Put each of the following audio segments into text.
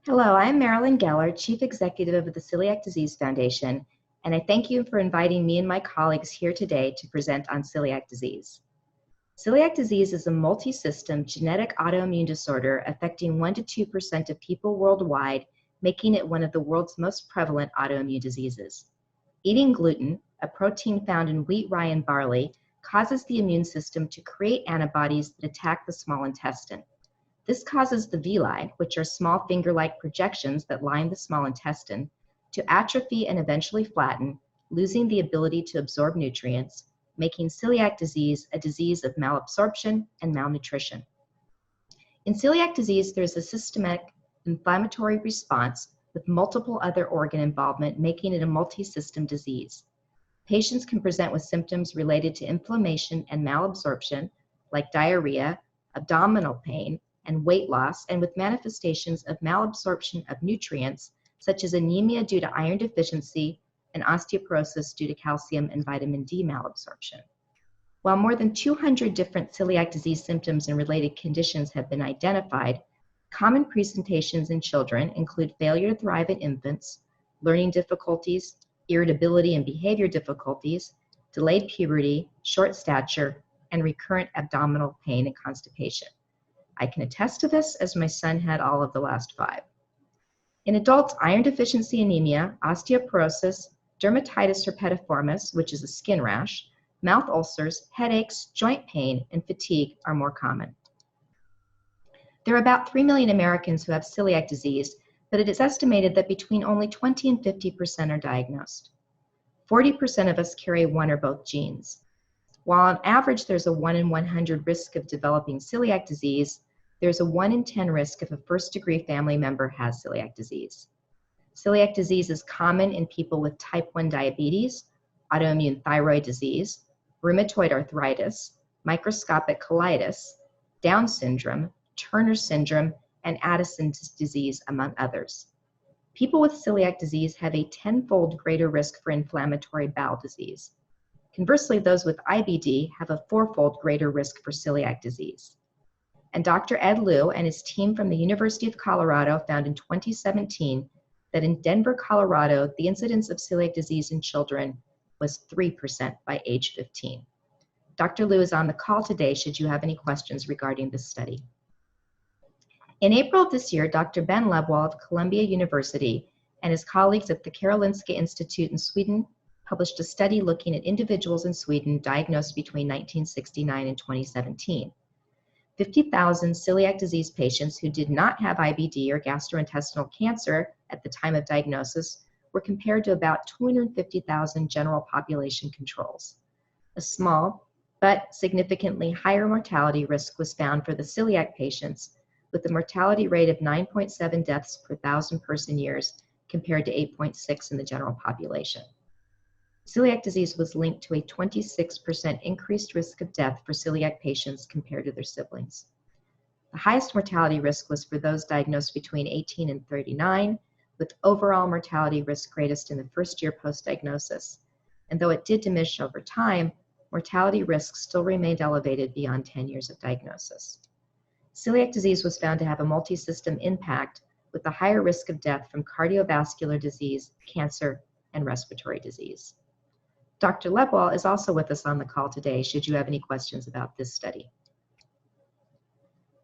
Hello, I'm Marilyn Geller, Chief Executive of the Celiac Disease Foundation, and I thank you for inviting me and my colleagues here today to present on celiac disease. Celiac disease is a multi-system genetic autoimmune disorder affecting 1 to 2% of people worldwide, making it one of the world's most prevalent autoimmune diseases. Eating gluten, a protein found in wheat, rye, and barley, causes the immune system to create antibodies that attack the small intestine. This causes the villi, which are small finger-like projections that line the small intestine, to atrophy and eventually flatten, losing the ability to absorb nutrients, making celiac disease a disease of malabsorption and malnutrition. In celiac disease, there's a systemic inflammatory response with multiple other organ involvement, making it a multi-system disease. Patients can present with symptoms related to inflammation and malabsorption, like diarrhea, abdominal pain, and weight loss, and with manifestations of malabsorption of nutrients, such as anemia due to iron deficiency and osteoporosis due to calcium and vitamin D malabsorption. While more than 200 different celiac disease symptoms and related conditions have been identified, common presentations in children include failure to thrive in infants, learning difficulties, irritability and behavior difficulties, delayed puberty, short stature, and recurrent abdominal pain and constipation. I can attest to this as my son had all of the last 5. In adults, iron deficiency anemia, osteoporosis, dermatitis herpetiformis, which is a skin rash, mouth ulcers, headaches, joint pain, and fatigue are more common. There are about 3 million Americans who have celiac disease, but it is estimated that between only 20 and 50% are diagnosed. 40% of us carry one or both genes. While on average there's a 1 in 100 risk of developing celiac disease, there's a 1 in 10 risk if a first-degree family member has celiac disease. Celiac disease is common in people with type 1 diabetes, autoimmune thyroid disease, rheumatoid arthritis, microscopic colitis, Down syndrome, Turner syndrome, and Addison's disease, among others. People with celiac disease have a 10-fold greater risk for inflammatory bowel disease. Conversely, those with IBD have a 4-fold greater risk for celiac disease. And Dr. Ed Liu and his team from the University of Colorado found in 2017 that in Denver, Colorado, the incidence of celiac disease in children was 3% by age 15. Dr. Liu is on the call today should you have any questions regarding this study. In April of this year, Dr. Ben Lebwohl of Columbia University and his colleagues at the Karolinska Institute in Sweden published a study looking at individuals in Sweden diagnosed between 1969 and 2017. 50,000 celiac disease patients who did not have IBD or gastrointestinal cancer at the time of diagnosis were compared to about 250,000 general population controls. A small but significantly higher mortality risk was found for the celiac patients, with a mortality rate of 9.7 deaths per 1,000 person years compared to 8.6 in the general population. Celiac disease was linked to a 26% increased risk of death for celiac patients compared to their siblings. The highest mortality risk was for those diagnosed between 18 and 39, with overall mortality risk greatest in the first year post-diagnosis. And though it did diminish over time, mortality risk still remained elevated beyond 10 years of diagnosis. Celiac disease was found to have a multi-system impact with a higher risk of death from cardiovascular disease, cancer, and respiratory disease. Dr. Lebwohl is also with us on the call today should you have any questions about this study.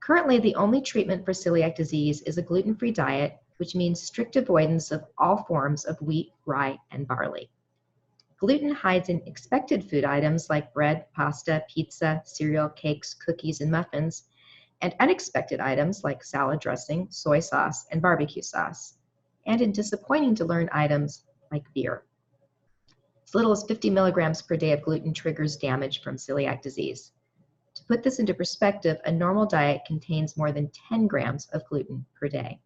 Currently, the only treatment for celiac disease is a gluten-free diet, which means strict avoidance of all forms of wheat, rye, and barley. Gluten hides in expected food items like bread, pasta, pizza, cereal, cakes, cookies, and muffins, and unexpected items like salad dressing, soy sauce, and barbecue sauce, and in disappointing to learn items like beer. As little as 50 milligrams per day of gluten triggers damage from celiac disease. To put this into perspective, a normal diet contains more than 10 grams of gluten per day.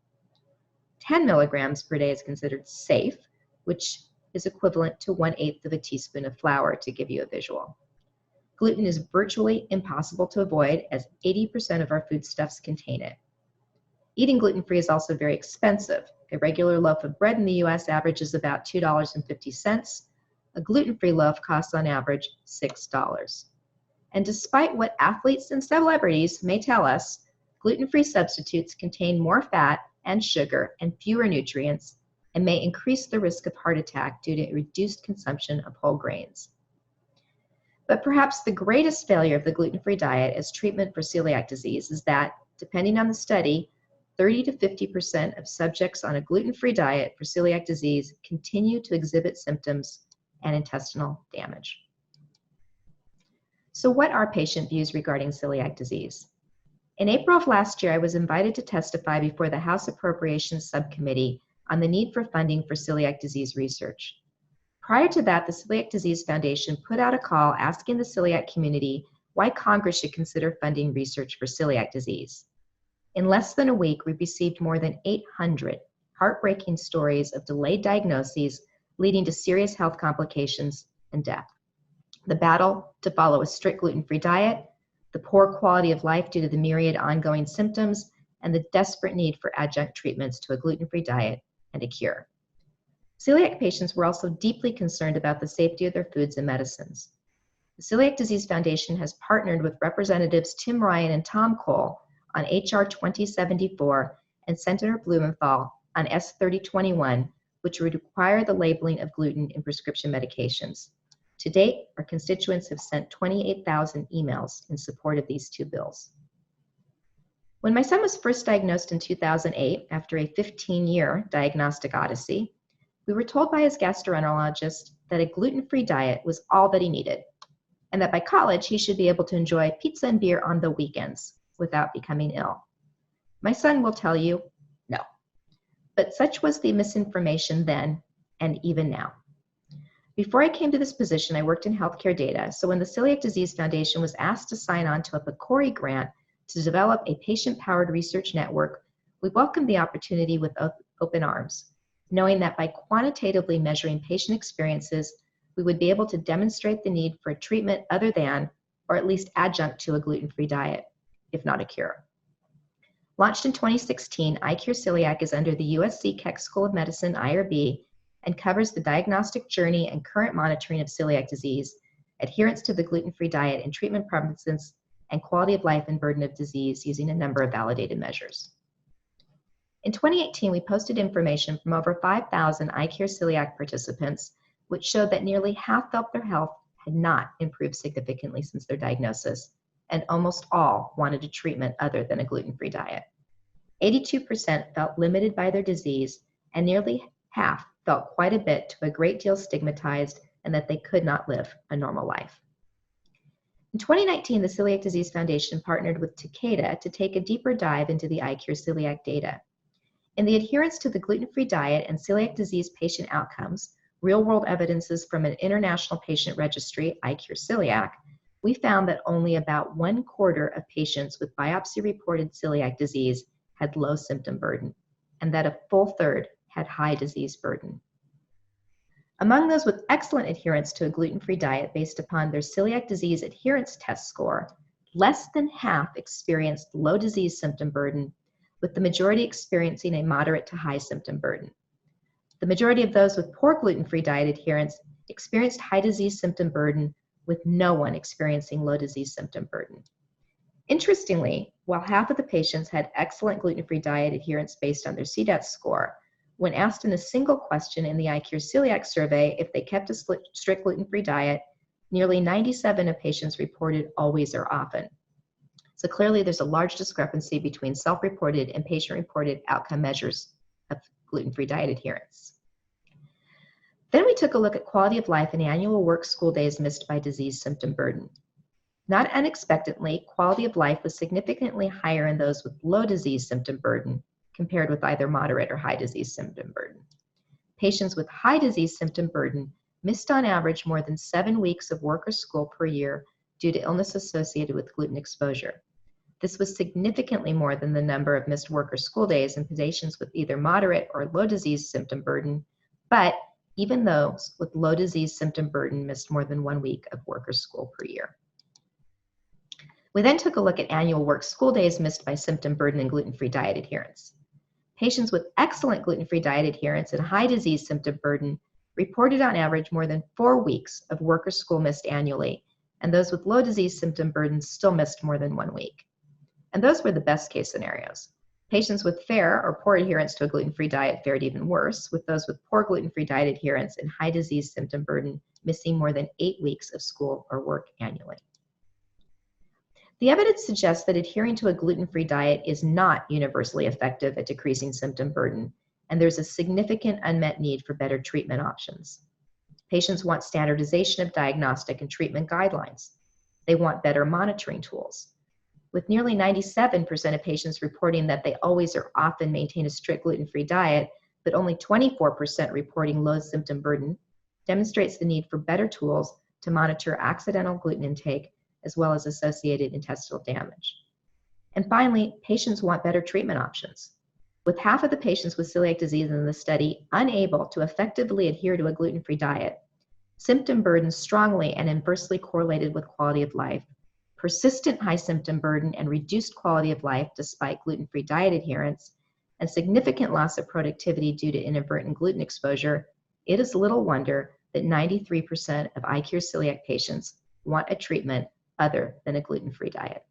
10 milligrams per day is considered safe, which is equivalent to 1/8 of a teaspoon of flour, to give you a visual. Gluten is virtually impossible to avoid, as 80% of our foodstuffs contain it. Eating gluten-free is also very expensive. A regular loaf of bread in the US averages about $2.50. A gluten-free loaf costs on average $6. And despite what athletes and celebrities may tell us, gluten-free substitutes contain more fat and sugar and fewer nutrients, and may increase the risk of heart attack due to reduced consumption of whole grains. But perhaps the greatest failure of the gluten-free diet as treatment for celiac disease is that, depending on the study, 30 to 50% of subjects on a gluten-free diet for celiac disease continue to exhibit symptoms and intestinal damage. So what are patient views regarding celiac disease? In April of last year, I was invited to testify before the House Appropriations Subcommittee on the need for funding for celiac disease research. Prior to that, the Celiac Disease Foundation put out a call asking the celiac community why Congress should consider funding research for celiac disease. In less than a week, we received more than 800 heartbreaking stories of delayed diagnoses leading to serious health complications and death. The battle to follow a strict gluten-free diet, the poor quality of life due to the myriad ongoing symptoms, and the desperate need for adjunct treatments to a gluten-free diet and a cure. Celiac patients were also deeply concerned about the safety of their foods and medicines. The Celiac Disease Foundation has partnered with Representatives Tim Ryan and Tom Cole on H.R. 2074 and Senator Blumenthal on S. 3021, which would require the labeling of gluten in prescription medications. To date, our constituents have sent 28,000 emails in support of these two bills. When my son was first diagnosed in 2008, after a 15-year diagnostic odyssey, we were told by his gastroenterologist that a gluten-free diet was all that he needed, and that by college he should be able to enjoy pizza and beer on the weekends without becoming ill. My son will tell you, no. But such was the misinformation then and even now. Before I came to this position, I worked in healthcare data, so when the Celiac Disease Foundation was asked to sign on to a PCORI grant to develop a patient-powered research network, we welcomed the opportunity with open arms, knowing that by quantitatively measuring patient experiences, we would be able to demonstrate the need for a treatment other than, or at least adjunct to, a gluten-free diet, if not a cure. Launched in 2016, iCure Celiac is under the USC Keck School of Medicine, IRB, and covers the diagnostic journey and current monitoring of celiac disease, adherence to the gluten-free diet and treatment preferences, and quality of life and burden of disease using a number of validated measures. In 2018, we posted information from over 5,000 iCure Celiac participants, which showed that nearly half felt their health had not improved significantly since their diagnosis, and almost all wanted a treatment other than a gluten-free diet. 82% felt limited by their disease, and nearly half felt quite a bit to a great deal stigmatized and that they could not live a normal life. In 2019, the Celiac Disease Foundation partnered with Takeda to take a deeper dive into the iCure Celiac data. In the adherence to the gluten-free diet and celiac disease patient outcomes, real-world evidences from an international patient registry, iCure Celiac, we found that only about 1/4 of patients with biopsy-reported celiac disease had low symptom burden, and that a full third had high disease burden. Among those with excellent adherence to a gluten-free diet based upon their celiac disease adherence test score, less than half experienced low disease symptom burden, with the majority experiencing a moderate to high symptom burden. The majority of those with poor gluten-free diet adherence experienced high disease symptom burden, with no one experiencing low disease symptom burden. Interestingly, while half of the patients had excellent gluten-free diet adherence based on their CDAT score, when asked in a single question in the iCure Celiac survey if they kept a strict gluten-free diet, nearly 97% of patients reported always or often. So clearly there's a large discrepancy between self-reported and patient-reported outcome measures of gluten-free diet adherence. Then we took a look at quality of life and annual work school days missed by disease symptom burden. Not unexpectedly, quality of life was significantly higher in those with low disease symptom burden compared with either moderate or high disease symptom burden. Patients with high disease symptom burden missed on average more than 7 weeks of work or school per year due to illness associated with gluten exposure. This was significantly more than the number of missed work or school days in patients with either moderate or low disease symptom burden, but even those with low disease symptom burden missed more than 1 week of work or school per year. We then took a look at annual work school days missed by symptom burden and gluten-free diet adherence. Patients with excellent gluten-free diet adherence and high disease symptom burden reported on average more than 4 weeks of work or school missed annually, and those with low disease symptom burden still missed more than 1 week. And those were the best case scenarios. Patients with fair or poor adherence to a gluten-free diet fared even worse, with those with poor gluten-free diet adherence and high disease symptom burden missing more than 8 weeks of school or work annually. The evidence suggests that adhering to a gluten-free diet is not universally effective at decreasing symptom burden, and there's a significant unmet need for better treatment options. Patients want standardization of diagnostic and treatment guidelines. They want better monitoring tools. With nearly 97% of patients reporting that they always or often maintain a strict gluten-free diet, but only 24% reporting low symptom burden, demonstrates the need for better tools to monitor accidental gluten intake as well as associated intestinal damage. And finally, patients want better treatment options. With half of the patients with celiac disease in the study unable to effectively adhere to a gluten-free diet, symptom burden strongly and inversely correlated with quality of life, persistent high symptom burden and reduced quality of life despite gluten-free diet adherence, and significant loss of productivity due to inadvertent gluten exposure, it is little wonder that 93% of iCure celiac patients want a treatment other than a gluten-free diet.